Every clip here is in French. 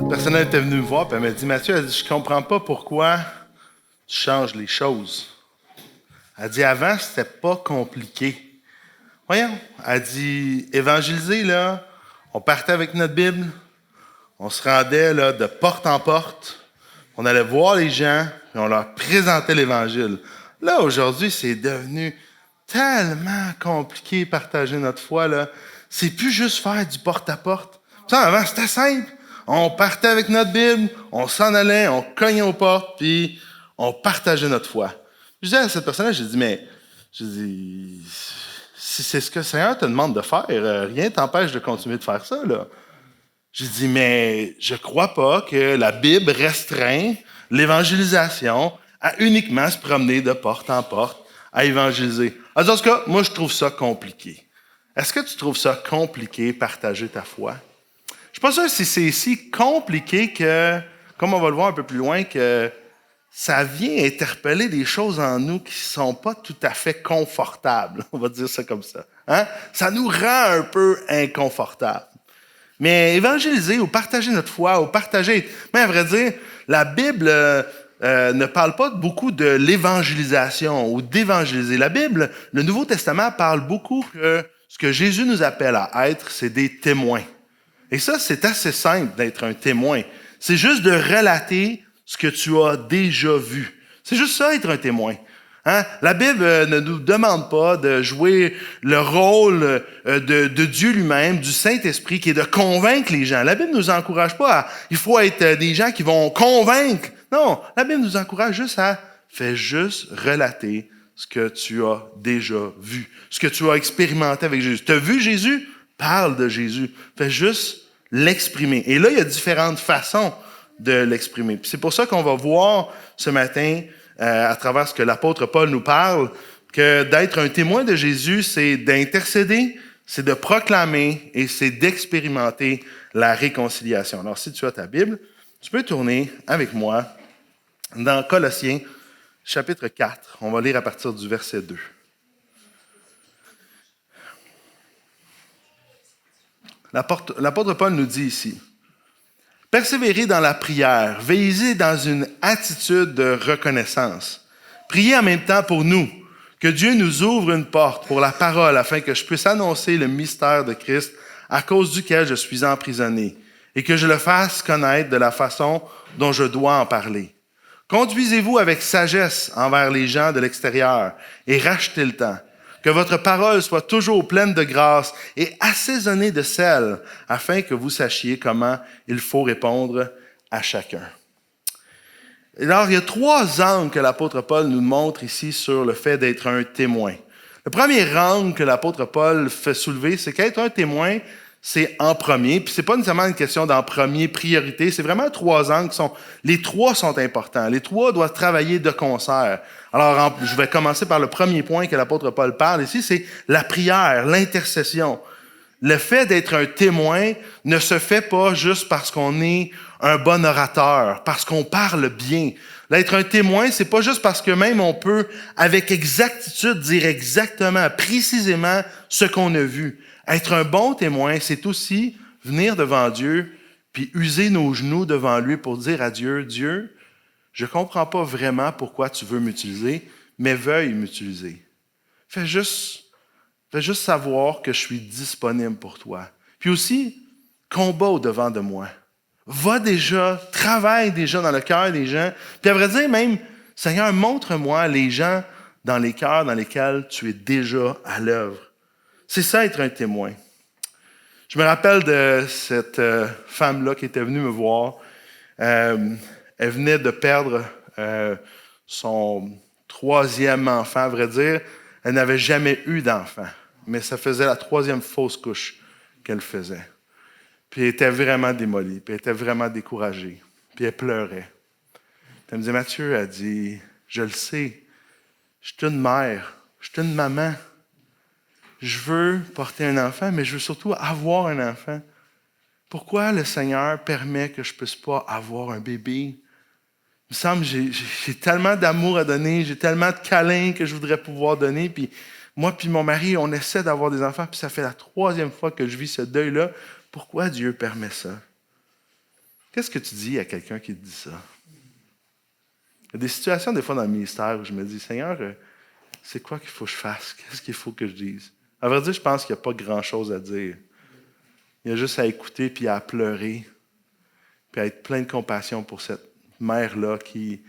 Personne était venu me voir et elle m'a dit, Mathieu, elle dit, je comprends pas pourquoi tu changes les choses. Elle dit, avant, c'était pas compliqué. Voyons, elle dit, évangéliser, là, on partait avec notre Bible, on se rendait là, de porte en porte, on allait voir les gens et on leur présentait l'Évangile. Là, aujourd'hui, c'est devenu tellement compliqué de partager notre foi. Là. C'est plus juste faire du porte-à-porte. Ça, avant, c'était simple. On partait avec notre Bible, on s'en allait, on cognait aux portes, puis on partageait notre foi. Je disais à cette personne-là, j'ai dit, mais, je dis, si c'est ce que le Seigneur te demande de faire, rien t'empêche de continuer de faire ça, là. J'ai dit, mais je crois pas que la Bible restreint l'évangélisation à uniquement se promener de porte en porte à évangéliser. Alors, dans ce cas, moi, je trouve ça compliqué. Est-ce que tu trouves ça compliqué, partager ta foi? Je ne suis pas sûr si c'est si compliqué que, comme on va le voir un peu plus loin, que ça vient interpeller des choses en nous qui ne sont pas tout à fait confortables. On va dire ça comme ça. Hein? Ça nous rend un peu inconfortables. Mais évangéliser ou partager notre foi, ou partager, mais à vrai dire, la Bible ne parle pas beaucoup de l'évangélisation ou d'évangéliser. La Bible, le Nouveau Testament parle beaucoup que ce que Jésus nous appelle à être, c'est des témoins. Et ça, c'est assez simple d'être un témoin. C'est juste de relater ce que tu as déjà vu. C'est juste ça, être un témoin. Hein? La Bible ne nous demande pas de jouer le rôle de Dieu lui-même, du Saint-Esprit, qui est de convaincre les gens. La Bible ne nous encourage pas à, il faut être des gens qui vont convaincre. Non, la Bible nous encourage juste à, fais juste relater ce que tu as déjà vu, ce que tu as expérimenté avec Jésus. Tu as vu Jésus? Parle de Jésus. Fais juste l'exprimer. Et là, il y a différentes façons de l'exprimer. Puis c'est pour ça qu'on va voir ce matin, à travers ce que l'apôtre Paul nous parle, que d'être un témoin de Jésus, c'est d'intercéder, c'est de proclamer et c'est d'expérimenter la réconciliation. Alors, si tu as ta Bible, tu peux tourner avec moi dans Colossiens, chapitre 4. On va lire à partir du verset 2. L'apôtre Paul nous dit ici, « Persévérez dans la prière, veillez dans une attitude de reconnaissance. Priez en même temps pour nous, que Dieu nous ouvre une porte pour la parole afin que je puisse annoncer le mystère de Christ à cause duquel je suis emprisonné et que je le fasse connaître de la façon dont je dois en parler. Conduisez-vous avec sagesse envers les gens de l'extérieur et rachetez le temps. Que votre parole soit toujours pleine de grâce et assaisonnée de sel, afin que vous sachiez comment il faut répondre à chacun. » Alors, il y a 3 angles que l'apôtre Paul nous montre ici sur le fait d'être un témoin. Le premier angle que l'apôtre Paul fait soulever, c'est qu'être un témoin, c'est en premier. Puis c'est pas nécessairement une question d'en premier priorité. C'est vraiment 3 angles qui sont... Les 3 sont importants. Les 3 doivent travailler de concert. Alors, je vais commencer par le premier point que l'apôtre Paul parle ici, c'est la prière, l'intercession. Le fait d'être un témoin ne se fait pas juste parce qu'on est un bon orateur, parce qu'on parle bien. D'être un témoin, c'est pas juste parce que même on peut, avec exactitude, dire exactement, précisément ce qu'on a vu. Être un bon témoin, c'est aussi venir devant Dieu puis user nos genoux devant lui pour dire à Dieu, « Dieu, je ne comprends pas vraiment pourquoi tu veux m'utiliser, mais veuille m'utiliser. Fais juste savoir que je suis disponible pour toi. » Puis aussi, combat au-devant de moi. Va déjà, travaille déjà dans le cœur des gens. Puis à vrai dire même, Seigneur, montre-moi les gens dans les cœurs dans lesquels tu es déjà à l'œuvre. C'est ça être un témoin. Je me rappelle de cette femme-là qui était venue me voir. Elle venait de perdre son 3e enfant, à vrai dire. Elle n'avait jamais eu d'enfant, mais ça faisait la 3e fausse couche qu'elle faisait. Puis elle était vraiment démolie, puis elle était vraiment découragée, puis elle pleurait. Puis elle me disait, Mathieu, elle dit, je le sais, je suis une mère, je suis une maman. Je veux porter un enfant, mais je veux surtout avoir un enfant. Pourquoi le Seigneur permet que je ne puisse pas avoir un bébé? Il me semble que j'ai tellement d'amour à donner, j'ai tellement de câlins que je voudrais pouvoir donner. Puis moi puis mon mari, on essaie d'avoir des enfants, puis ça fait la 3e fois que je vis ce deuil-là. Pourquoi Dieu permet ça? Qu'est-ce que tu dis à quelqu'un qui te dit ça? Il y a des situations, des fois, dans le ministère où je me dis, Seigneur, c'est quoi qu'il faut que je fasse? Qu'est-ce qu'il faut que je dise? À vrai dire, je pense qu'il n'y a pas grand-chose à dire. Il y a juste à écouter, puis à pleurer, puis à être plein de compassion pour cette mère-là qui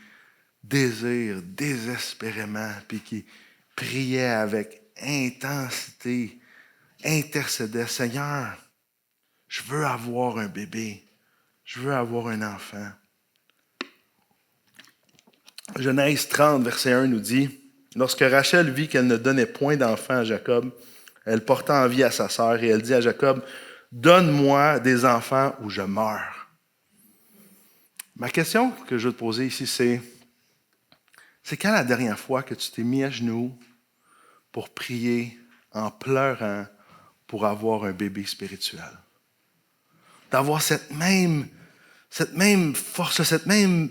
désire désespérément, puis qui priait avec intensité, intercédait, Seigneur, je veux avoir un bébé, je veux avoir un enfant. Genèse 30, verset 1 nous dit, lorsque Rachel vit qu'elle ne donnait point d'enfant à Jacob, elle porta envie à sa sœur et elle dit à Jacob, donne-moi des enfants ou je meurs. Ma question que je veux te poser ici, c'est quand la dernière fois que tu t'es mis à genoux pour prier en pleurant pour avoir un bébé spirituel? D'avoir cette même force, ce même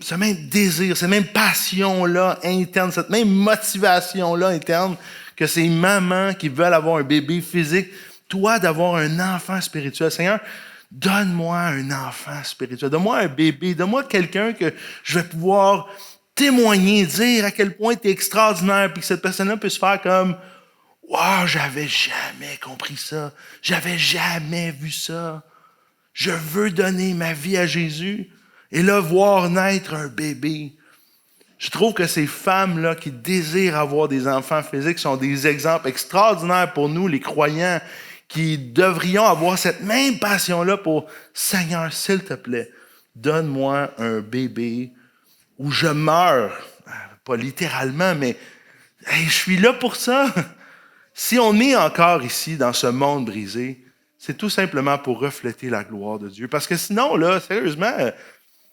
désir, cette même passion-là interne, cette même motivation-là interne que ces mamans qui veulent avoir un bébé physique, toi d'avoir un enfant spirituel. Seigneur, donne-moi un enfant spirituel, donne-moi un bébé, donne-moi quelqu'un que je vais pouvoir témoigner, dire à quel point tu es extraordinaire, puis que cette personne-là puisse faire comme « Wow, j'avais jamais compris ça, j'avais jamais vu ça. Je veux donner ma vie à Jésus et là, voir naître un bébé. » Je trouve que ces femmes-là qui désirent avoir des enfants physiques sont des exemples extraordinaires pour nous, les croyants, qui devrions avoir cette même passion-là pour « Seigneur, s'il te plaît, donne-moi un bébé où je meurs. » Pas littéralement, mais hey, je suis là pour ça. Si on est encore ici, dans ce monde brisé, c'est tout simplement pour refléter la gloire de Dieu. Parce que sinon, là, sérieusement,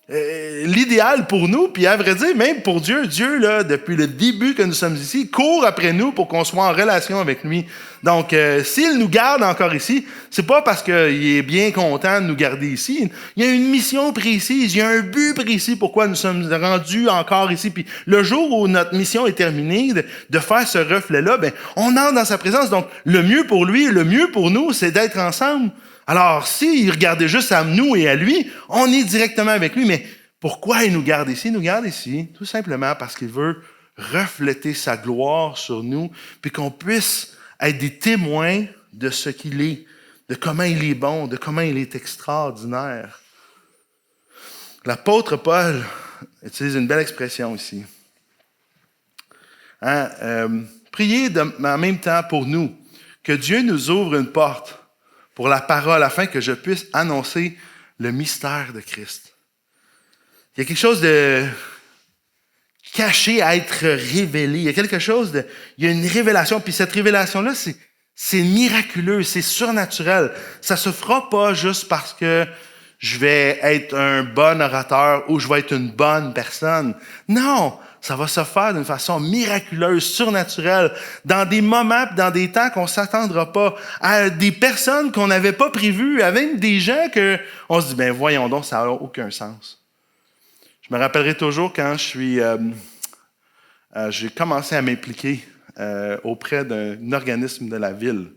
l'idéal pour nous, puis à vrai dire, même pour Dieu, Dieu, là, depuis le début que nous sommes ici, court après nous pour qu'on soit en relation avec lui. Donc, s'il nous garde encore ici, c'est pas parce qu'il est bien content de nous garder ici. Il y a une mission précise, il y a un but précis pourquoi nous sommes rendus encore ici. Puis le jour où notre mission est terminée, de faire ce reflet-là, ben, on entre dans sa présence. Donc, le mieux pour lui, le mieux pour nous, c'est d'être ensemble. Alors, s'il regardait juste à nous et à lui, on est directement avec lui. Mais pourquoi il nous garde ici? Il nous garde ici tout simplement parce qu'il veut refléter sa gloire sur nous, puis qu'on puisse être des témoins de ce qu'il est, de comment il est bon, de comment il est extraordinaire. L'apôtre Paul utilise une belle expression ici. Priez en même temps pour nous, que Dieu nous ouvre une porte pour la parole, afin que je puisse annoncer le mystère de Christ. Il y a quelque chose de caché à être révélé. Il y a quelque chose de... Il y a une révélation, puis cette révélation-là, c'est miraculeux, c'est surnaturel. Ça se fera pas juste parce que je vais être un bon orateur ou je vais être une bonne personne. Non! Ça va se faire d'une façon miraculeuse, surnaturelle, dans des moments, dans des temps qu'on s'attendra pas, à des personnes qu'on n'avait pas prévues, à même des gens que on se dit, ben voyons donc, ça n'a aucun sens. Je me rappellerai toujours quand j'ai commencé à m'impliquer auprès d'un organisme de la ville.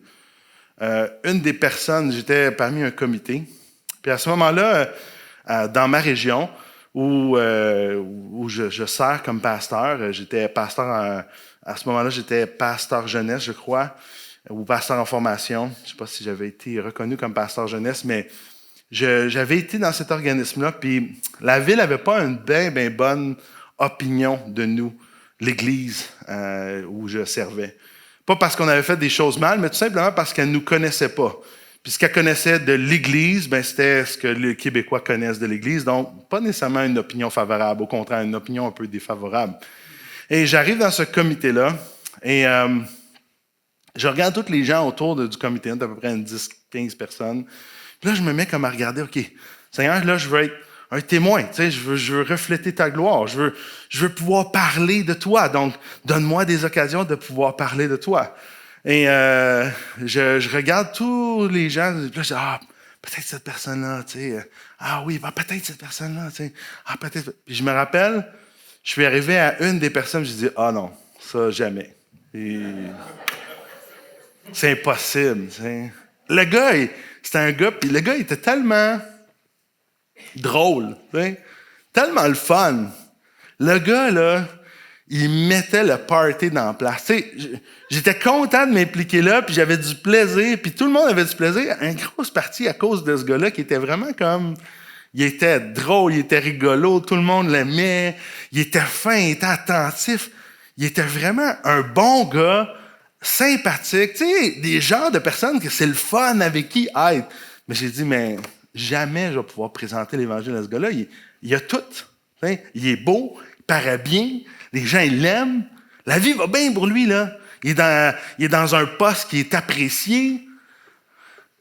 Une des personnes, j'étais parmi un comité, puis à ce moment-là, dans ma région, où je sers comme pasteur. J'étais pasteur à ce moment-là, j'étais pasteur jeunesse, je crois, ou pasteur en formation. Je ne sais pas si j'avais été reconnu comme pasteur jeunesse, mais j'avais été dans cet organisme-là, puis la ville n'avait pas une bien bonne opinion de nous, l'Église où je servais. Pas parce qu'on avait fait des choses mal, mais tout simplement parce qu'elle ne nous connaissait pas. Puis ce qu'elle connaissait de l'Église, ben c'était ce que les Québécois connaissent de l'Église, donc pas nécessairement une opinion favorable, au contraire, une opinion un peu défavorable. Et j'arrive dans ce comité-là, et je regarde tous les gens autour du comité, d'à peu près 10-15 personnes. Puis là, je me mets comme à regarder, OK, Seigneur, là, je veux être un témoin, tu sais, je veux refléter ta gloire, je veux pouvoir parler de toi, donc donne-moi des occasions de pouvoir parler de toi. Et je regarde tous les gens, puis là, je dis, peut-être cette personne-là, tu sais, oui, peut-être cette personne-là, tu sais, peut-être. Puis je me rappelle, je suis arrivé à une des personnes, je dis, non, ça, jamais. Et c'est impossible, tu sais. Le gars, c'était un gars, puis le gars, il était tellement drôle. T'sais. Tellement le fun. Le gars, là, il mettait le party dans la place. T'sais, j'étais content de m'impliquer là, puis j'avais du plaisir, puis tout le monde avait du plaisir. Une grosse partie à cause de ce gars-là qui était vraiment comme... Il était drôle, il était rigolo, tout le monde l'aimait, il était fin, il était attentif. Il était vraiment un bon gars, sympathique. Tu sais, des genres de personnes que c'est le fun avec qui être. Mais j'ai dit, mais jamais je vais pouvoir présenter l'Évangile à ce gars-là. Il a tout. T'sais, il est beau, il paraît bien, les gens ils l'aiment. La vie va bien pour lui, là. Il est dans un poste qui est apprécié.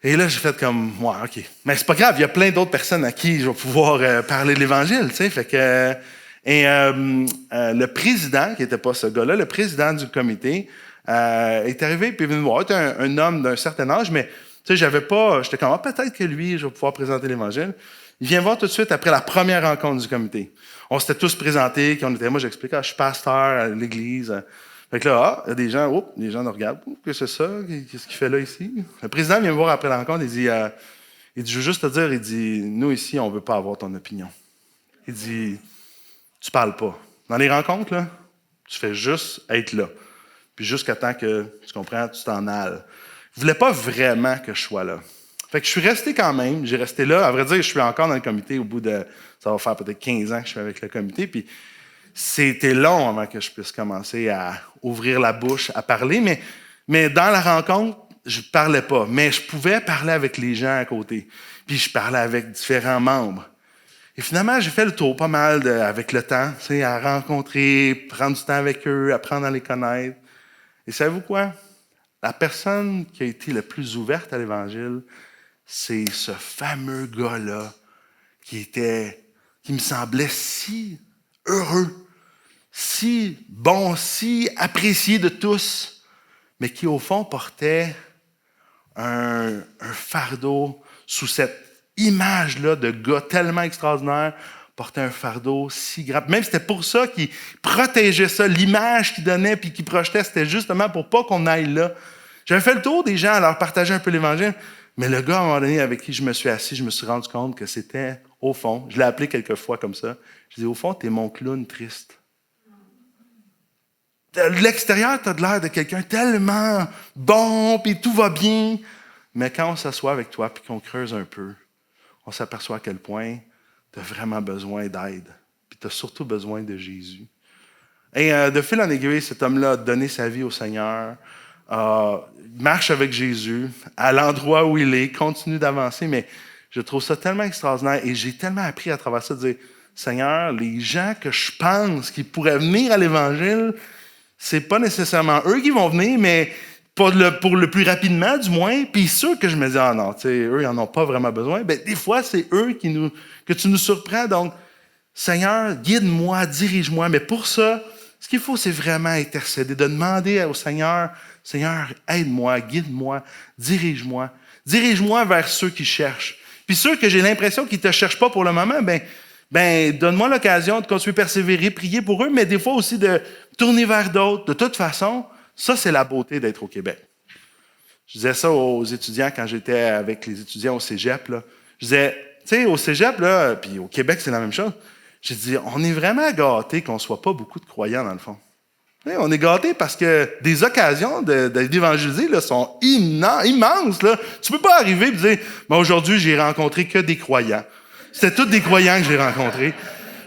Et là, j'ai fait comme, ouais, OK. Mais c'est pas grave, il y a plein d'autres personnes à qui je vais pouvoir parler de l'Évangile, tu sais. Fait que, le président, qui n'était pas ce gars-là, le président du comité, est arrivé puis il est venu me voir. C'était un homme d'un certain âge, mais tu sais, j'étais comme, peut-être que lui, je vais pouvoir présenter l'Évangile. Il vient voir tout de suite après la première rencontre du comité. On s'était tous présentés, moi j'explique, je suis pasteur à l'église. Fait que là, il y a des gens nous regardent. Qu'est-ce que c'est ça? Qu'est-ce qu'il fait là ici? Le président vient me voir après la rencontre, il dit, je veux juste te dire, il dit, nous ici, on veut pas avoir ton opinion. Il dit, tu parles pas. Dans les rencontres, là, tu fais juste être là. Puis jusqu'à temps que, tu comprends, tu t'en ailles. Il voulait pas vraiment que je sois là. Fait que je suis resté quand même. J'ai resté là. À vrai dire, je suis encore dans le comité au bout de... Ça va faire peut-être 15 ans que je suis avec le comité. Puis c'était long avant que je puisse commencer à ouvrir la bouche, à parler. Mais dans la rencontre, je parlais pas. Mais je pouvais parler avec les gens à côté. Puis je parlais avec différents membres. Et finalement, j'ai fait le tour pas mal avec le temps, tu sais, à rencontrer, prendre du temps avec eux, apprendre à les connaître. Et savez-vous quoi? La personne qui a été la plus ouverte à l'Évangile, c'est ce fameux gars-là qui me semblait si heureux, si bon, si apprécié de tous, mais qui au fond portait un fardeau sous cette image-là de gars tellement extraordinaire, portait un fardeau si grave. Même c'était pour ça qu'il protégeait ça, l'image qu'il donnait puis qu'il projetait, c'était justement pour pas qu'on aille là. J'avais fait le tour des gens à leur partager un peu l'Évangile, mais le gars, à un moment donné, avec qui je me suis assis, je me suis rendu compte que c'était, au fond, je l'ai appelé quelques fois comme ça, je dis, au fond, t'es mon clown triste. De l'extérieur, t'as de l'air de quelqu'un tellement bon, puis tout va bien, mais quand on s'assoit avec toi puis qu'on creuse un peu, on s'aperçoit à quel point tu as vraiment besoin d'aide. Puis tu as surtout besoin de Jésus. Et de fil en aiguille, cet homme-là a donné sa vie au Seigneur, marche avec Jésus, à l'endroit où il est, continue d'avancer, mais je trouve ça tellement extraordinaire et j'ai tellement appris à travers ça de dire, Seigneur, les gens que je pense qui pourraient venir à l'Évangile, c'est pas nécessairement eux qui vont venir, mais pour le plus rapidement, du moins. Puis ceux que je me dis, ah non, tu sais, eux, ils n'en ont pas vraiment besoin. Bien, des fois, c'est eux que tu nous surprends. Donc, Seigneur, guide-moi, dirige-moi. Mais pour ça, ce qu'il faut, c'est vraiment intercéder, de demander au Seigneur, Seigneur, aide-moi, guide-moi, dirige-moi. Dirige-moi vers ceux qui cherchent. Puis ceux que j'ai l'impression qu'ils ne te cherchent pas pour le moment, ben, donne-moi l'occasion de continuer à persévérer, prier pour eux, mais des fois aussi de tourner vers d'autres. De toute façon, ça, c'est la beauté d'être au Québec. Je disais ça aux étudiants quand j'étais avec les étudiants au cégep. Là. Je disais, tu sais, au cégep, là, puis au Québec, c'est la même chose. J'ai dit, on est vraiment gâtés qu'on ne soit pas beaucoup de croyants, dans le fond. Tu sais, on est gâtés parce que des occasions d'évangéliser là, sont immenses. Là. Tu ne peux pas arriver et dire, aujourd'hui, j'ai rencontré que des croyants. C'était tous des croyants que j'ai rencontrés.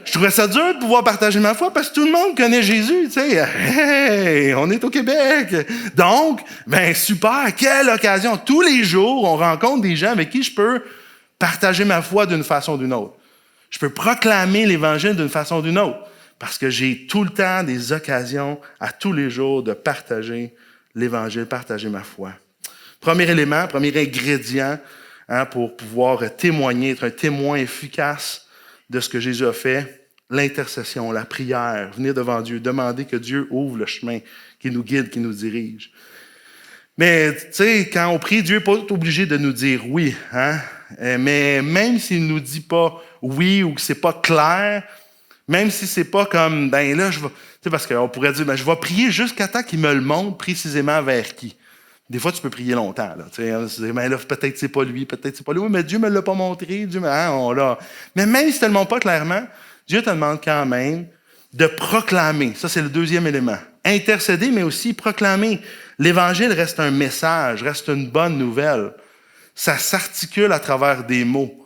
Je trouvais ça dur de pouvoir partager ma foi parce que tout le monde connaît Jésus, tu sais. Hey, on est au Québec. Donc, super, quelle occasion. Tous les jours, on rencontre des gens avec qui je peux partager ma foi d'une façon ou d'une autre. Je peux proclamer l'Évangile d'une façon ou d'une autre parce que j'ai tout le temps des occasions à tous les jours de partager l'Évangile, partager ma foi. Premier élément, premier ingrédient pour pouvoir témoigner, être un témoin efficace de ce que Jésus a fait, l'intercession, la prière, venir devant Dieu, demander que Dieu ouvre le chemin, qu'il nous guide, qu'il nous dirige. Mais, tu sais, quand on prie, Dieu n'est pas obligé de nous dire oui. Mais même s'il ne nous dit pas oui ou que ce n'est pas clair, même si ce n'est pas comme, là, je vais... Tu sais, parce qu'on pourrait dire, je vais prier jusqu'à temps qu'il me le montre précisément vers qui. Des fois, tu peux prier longtemps. Là, mais là, peut-être c'est pas lui, peut-être c'est pas lui. Oui, mais Dieu me l'a pas montré. Mais même si tu ne te le montres pas clairement, Dieu te demande quand même de proclamer. Ça, c'est le deuxième élément. Intercéder, mais aussi proclamer. L'Évangile reste un message, reste une bonne nouvelle. Ça s'articule à travers des mots.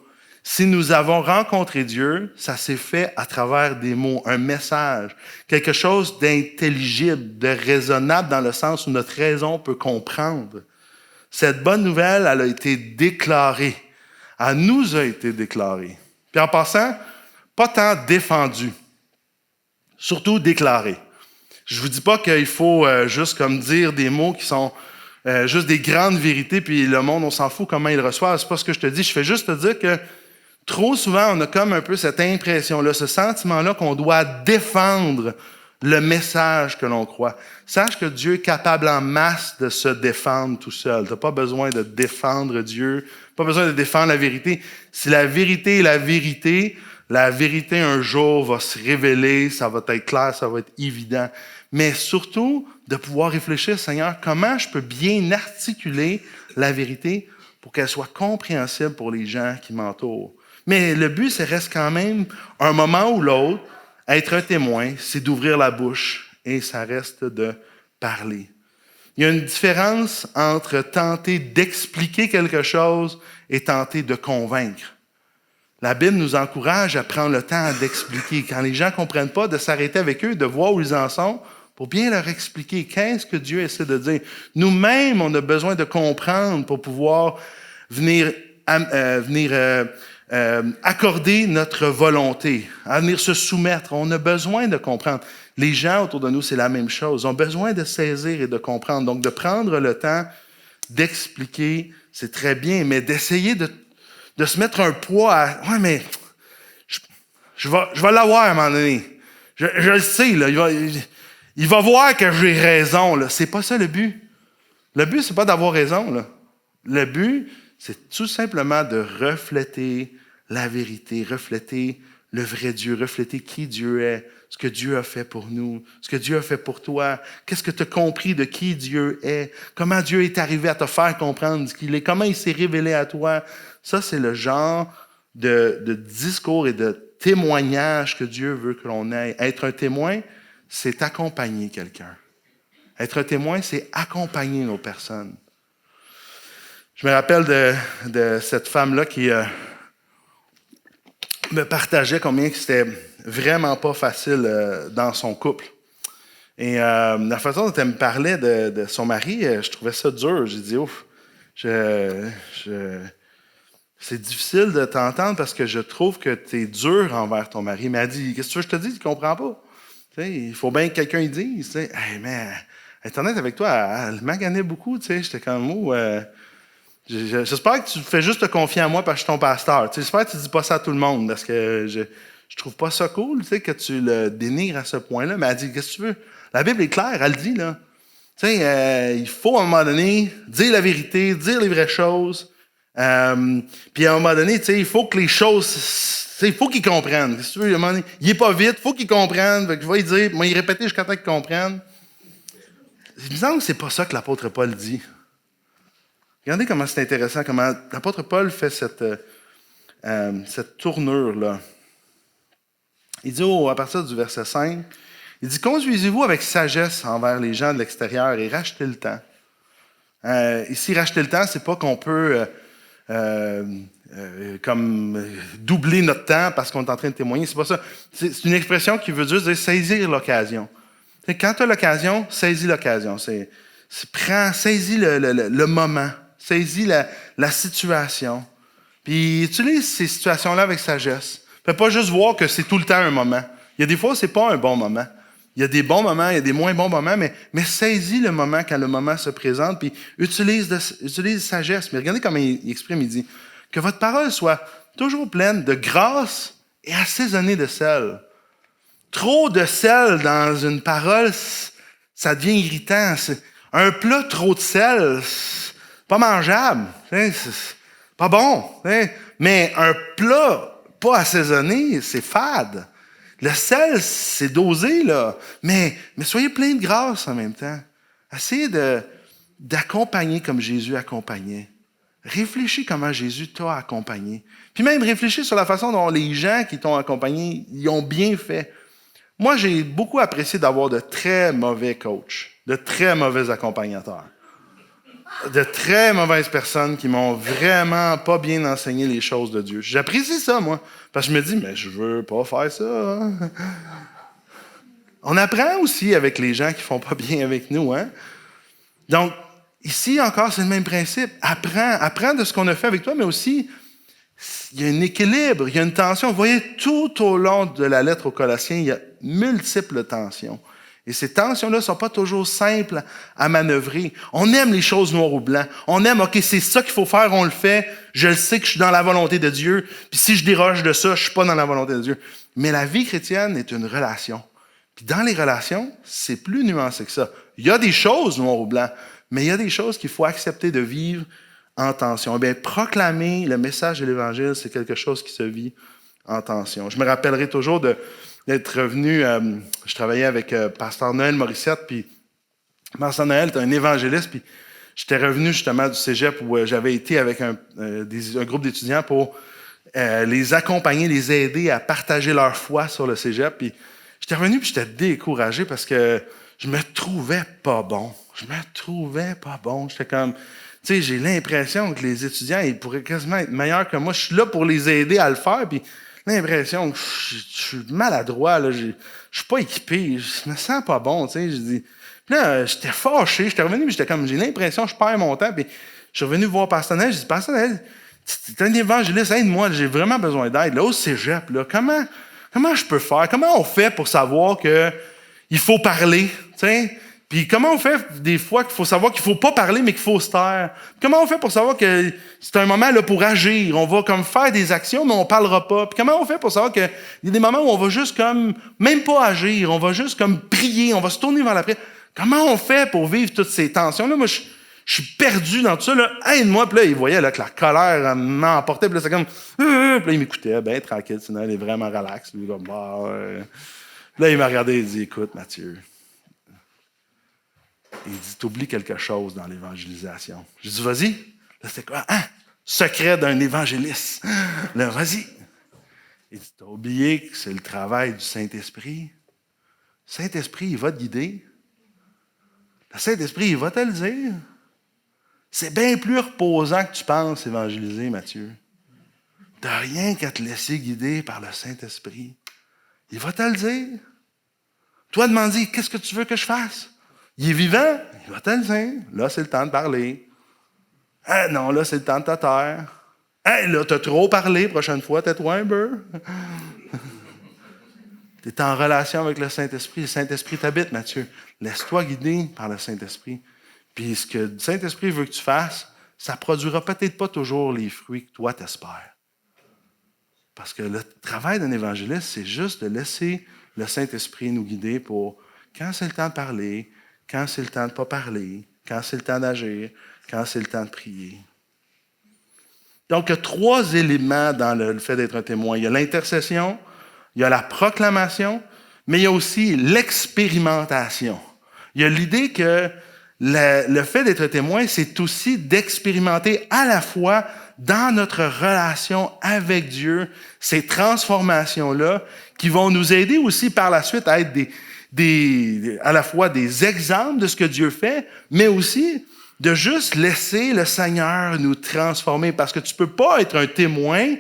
Si nous avons rencontré Dieu, ça s'est fait à travers des mots, un message, quelque chose d'intelligible, de raisonnable dans le sens où notre raison peut comprendre. Cette bonne nouvelle, elle a été déclarée. Elle nous a été déclarée. Puis en passant, pas tant défendue, surtout déclarée. Je vous dis pas qu'il faut juste comme dire des mots qui sont juste des grandes vérités, puis le monde, on s'en fout comment il reçoit. C'est pas ce que je te dis. Je fais juste te dire que trop souvent, on a comme un peu cette impression-là, ce sentiment-là qu'on doit défendre le message que l'on croit. Sache que Dieu est capable en masse de se défendre tout seul. Tu n'as pas besoin de défendre Dieu, pas besoin de défendre la vérité. Si la vérité est la vérité un jour va se révéler, ça va être clair, ça va être évident. Mais surtout, de pouvoir réfléchir, Seigneur, comment je peux bien articuler la vérité pour qu'elle soit compréhensible pour les gens qui m'entourent. Mais le but, ça reste quand même, un moment ou l'autre, être un témoin, c'est d'ouvrir la bouche et ça reste de parler. Il y a une différence entre tenter d'expliquer quelque chose et tenter de convaincre. La Bible nous encourage à prendre le temps d'expliquer. Quand les gens ne comprennent pas, de s'arrêter avec eux, de voir où ils en sont, pour bien leur expliquer qu'est-ce que Dieu essaie de dire. Nous-mêmes, on a besoin de comprendre pour pouvoir venir accorder notre volonté, à venir se soumettre. On a besoin de comprendre. Les gens autour de nous, c'est la même chose. Ils ont besoin de saisir et de comprendre. Donc, de prendre le temps d'expliquer, c'est très bien, mais d'essayer de se mettre un poids à « Ouais, mais je vais l'avoir à un moment donné. Je le sais, là, il va voir que j'ai raison. » là. C'est pas ça le but. Le but, c'est pas d'avoir raison. Là. Le but, c'est tout simplement de refléter la vérité, refléter le vrai Dieu, refléter qui Dieu est, ce que Dieu a fait pour nous, ce que Dieu a fait pour toi, qu'est-ce que tu as compris de qui Dieu est, comment Dieu est arrivé à te faire comprendre ce qu'il est, comment il s'est révélé à toi. Ça, c'est le genre de discours et de témoignage que Dieu veut que l'on ait. Être un témoin, c'est accompagner quelqu'un. Être un témoin, c'est accompagner nos personnes. Je me rappelle de cette femme-là qui me partageait combien c'était vraiment pas facile dans son couple. Et la façon dont elle me parlait de son mari, je trouvais ça dur. J'ai dit, ouf, c'est difficile de t'entendre parce que je trouve que tu es dur envers ton mari. Mais elle dit, qu'est-ce que tu veux que je te dise? Tu ne comprends pas. Tu sais, il faut bien que quelqu'un y dise. Tu sais. Hey, mais être honnête avec toi, elle maganait beaucoup. Tu sais. J'étais comme, j'espère que tu fais juste te confier en moi parce que je suis ton pasteur. Tu sais, j'espère que tu ne dis pas ça à tout le monde parce que je trouve pas ça cool, tu sais, que tu le dénigres à ce point-là. Mais elle dit, qu'est-ce que tu veux? La Bible est claire, elle dit, là. Tu sais, il faut à un moment donné dire la vérité, dire les vraies choses. Puis à un moment donné, tu sais, il faut que les choses, il faut qu'ils comprennent. Qu'est-ce que tu veux? À un moment donné, il n'est pas vite, il faut qu'ils comprennent. Je vais lui dire, moi, il répéter jusqu'à temps qu'ils comprennent. Il me semble que c'est pas ça que l'apôtre Paul dit. Regardez comment c'est intéressant, comment l'apôtre Paul fait cette tournure-là. Il dit à partir du verset 5, il dit « Conduisez-vous avec sagesse envers les gens de l'extérieur et rachetez le temps. » Ici, racheter le temps, c'est pas qu'on peut comme doubler notre temps parce qu'on est en train de témoigner. C'est pas ça. C'est une expression qui veut dire saisir l'occasion. Quand tu as l'occasion, saisis l'occasion. Saisis le moment. Saisis la situation. Puis utilise ces situations-là avec sagesse. Fais pas juste voir que c'est tout le temps un moment. Il y a des fois où c'est pas un bon moment. Il y a des bons moments, il y a des moins bons moments, mais saisis le moment quand le moment se présente, puis utilise sagesse. Mais regardez comment il exprime, il dit que votre parole soit toujours pleine de grâce et assaisonnée de sel. Trop de sel dans une parole, ça devient irritant. Un plat trop de sel, c'est pas mangeable, c'est pas bon. Mais un plat pas assaisonné, c'est fade. Le sel, c'est dosé, là. Mais soyez plein de grâce en même temps. Essayez de d'accompagner comme Jésus accompagnait. Réfléchis comment Jésus t'a accompagné. Puis même réfléchis sur la façon dont les gens qui t'ont accompagné, ils ont bien fait. Moi, j'ai beaucoup apprécié d'avoir de très mauvais coachs, de très mauvais accompagnateurs, de très mauvaises personnes qui m'ont vraiment pas bien enseigné les choses de Dieu. J'apprécie ça, moi, parce que je me dis, mais je veux pas faire ça. Hein? On apprend aussi avec les gens qui font pas bien avec nous. Hein? Donc, ici encore, c'est le même principe. Apprends de ce qu'on a fait avec toi, mais aussi, il y a un équilibre, il y a une tension. Vous voyez, tout au long de la lettre aux Colossiens, il y a multiples tensions. Et ces tensions-là ne sont pas toujours simples à manœuvrer. On aime les choses noires ou blancs. On aime, OK, c'est ça qu'il faut faire, on le fait. Je le sais que je suis dans la volonté de Dieu. Puis si je déroge de ça, je ne suis pas dans la volonté de Dieu. Mais la vie chrétienne est une relation. Puis dans les relations, c'est plus nuancé que ça. Il y a des choses noires ou blancs, mais il y a des choses qu'il faut accepter de vivre en tension. Eh bien, proclamer le message de l'Évangile, c'est quelque chose qui se vit en tension. Je me rappellerai toujours d'être revenu, je travaillais avec Pasteur Noël Morissette, puis Pasteur Noël était un évangéliste, puis j'étais revenu justement du cégep où j'avais été avec un groupe d'étudiants pour les accompagner, les aider à partager leur foi sur le cégep, puis j'étais revenu puis j'étais découragé parce que je me trouvais pas bon. J'étais comme, tu sais, j'ai l'impression que les étudiants, ils pourraient quasiment être meilleurs que moi. Je suis là pour les aider à le faire, puis l'impression que je suis maladroit, là. Je suis pas équipé, je me sens pas bon, tu sais. Puis là, j'étais fâché, j'étais revenu, puis j'étais comme, j'ai l'impression que je perds mon temps, puis je suis revenu voir Pasteur Noël, j'ai dit, Pasteur Noël, t'es un évangéliste, aide-moi, j'ai vraiment besoin d'aide. Là, au cégep, là, comment je peux faire? Comment on fait pour savoir qu'il faut parler, tu sais? Puis comment on fait des fois qu'il faut savoir qu'il faut pas parler, mais qu'il faut se taire? Comment on fait pour savoir que c'est un moment là pour agir? On va comme faire des actions, mais on parlera pas. Puis comment on fait pour savoir qu'il y a des moments où on va juste comme, même pas agir, on va juste comme prier, on va se tourner vers la prière. Comment on fait pour vivre toutes ces tensions-là? Moi, je suis perdu dans tout ça, là. Aide-moi. Puis là, il voyait là, que la colère m'emportait. Puis là, c'est comme... Puis là, il m'écoutait, bien tranquille. Sinon, il est vraiment relax. Lui, là, Puis là, il m'a regardé et il dit, écoute, Mathieu. Il dit, t'oublies quelque chose dans l'évangélisation. J'ai dit, vas-y. Là, c'était quoi? Secret d'un évangéliste. Là, vas-y. Il dit, t'as oublié que c'est le travail du Saint-Esprit. Le Saint-Esprit, il va te guider. Le Saint-Esprit, il va te le dire. C'est bien plus reposant que tu penses évangéliser, Mathieu. Tu n'as rien qu'à te laisser guider par le Saint-Esprit. Il va te le dire. Toi, demande-lui, qu'est-ce que tu veux que je fasse? Il est vivant, il va te le dire. Là, c'est le temps de parler. Ah non, là, c'est le temps de te taire. Ah, là, tu as trop parlé, prochaine fois, tais-toi un peu. Tu es en relation avec le Saint-Esprit. Le Saint-Esprit t'habite, Mathieu. Laisse-toi guider par le Saint-Esprit. Puis ce que le Saint-Esprit veut que tu fasses, ça ne produira peut-être pas toujours les fruits que toi t'espères. Parce que le travail d'un évangéliste, c'est juste de laisser le Saint-Esprit nous guider pour quand c'est le temps de parler, quand c'est le temps de ne pas parler, quand c'est le temps d'agir, quand c'est le temps de prier. Donc, il y a 3 éléments dans le fait d'être un témoin. Il y a l'intercession, il y a la proclamation, mais il y a aussi l'expérimentation. Il y a l'idée que le fait d'être témoin, c'est aussi d'expérimenter à la fois dans notre relation avec Dieu ces transformations-là qui vont nous aider aussi par la suite à être à la fois des exemples de ce que Dieu fait, mais aussi de juste laisser le Seigneur nous transformer parce que tu ne peux pas être un témoin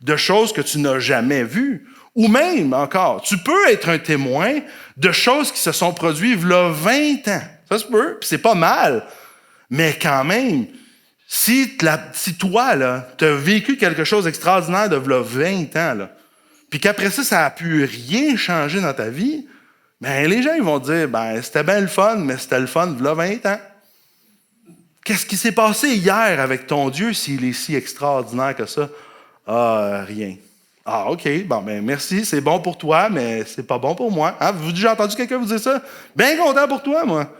de choses que tu n'as jamais vues. Ou même, encore, tu peux être un témoin de choses qui se sont produites il y a 20 ans. Ça se peut, puis c'est pas mal. Mais quand même, si toi, tu as vécu quelque chose d'extraordinaire de 20 ans, là, puis qu'après ça, ça n'a pu rien changer dans ta vie, ben les gens ils vont dire, ben c'était bien le fun, mais c'était le fun il y a 20 ans. Qu'est-ce qui s'est passé hier avec ton Dieu s'il est si extraordinaire que ça? Ah, rien. Ah, OK, bon, ben merci, c'est bon pour toi, mais c'est pas bon pour moi. Hein? Vous avez déjà entendu quelqu'un vous dire ça? Bien content pour toi, moi.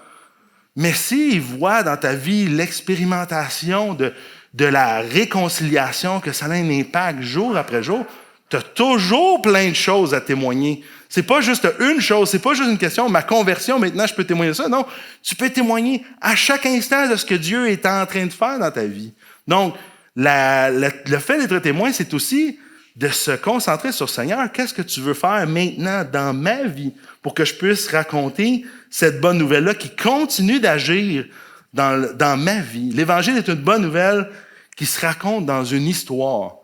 Mais s'il voit dans ta vie l'expérimentation de la réconciliation, que ça a un impact jour après jour, Tu as toujours plein de choses à témoigner. C'est pas juste une chose, c'est pas juste une question, ma conversion, maintenant je peux témoigner de ça. Non, tu peux témoigner à chaque instant de ce que Dieu est en train de faire dans ta vie. Donc, le fait d'être témoin, c'est aussi de se concentrer sur Seigneur, qu'est-ce que tu veux faire maintenant dans ma vie pour que je puisse raconter cette bonne nouvelle-là qui continue d'agir dans ma vie. L'Évangile est une bonne nouvelle qui se raconte dans une histoire,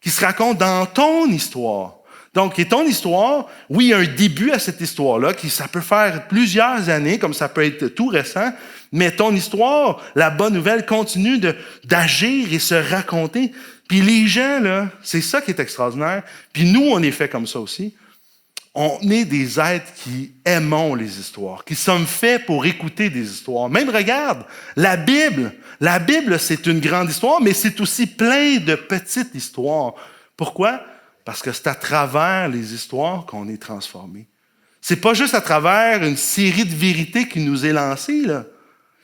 qui se raconte dans ton histoire. Donc, et ton histoire, oui, il y a un début à cette histoire-là, ça peut faire plusieurs années, comme ça peut être tout récent, mais ton histoire, la bonne nouvelle, continue d'agir et se raconter. Puis les gens, là, c'est ça qui est extraordinaire. Puis nous, on est fait comme ça aussi. On est des êtres qui aimons les histoires, qui sommes faits pour écouter des histoires. Même, regarde, la Bible, c'est une grande histoire, mais c'est aussi plein de petites histoires. Pourquoi? Parce que c'est à travers les histoires qu'on est transformé. C'est pas juste à travers une série de vérités qui nous est lancée, là.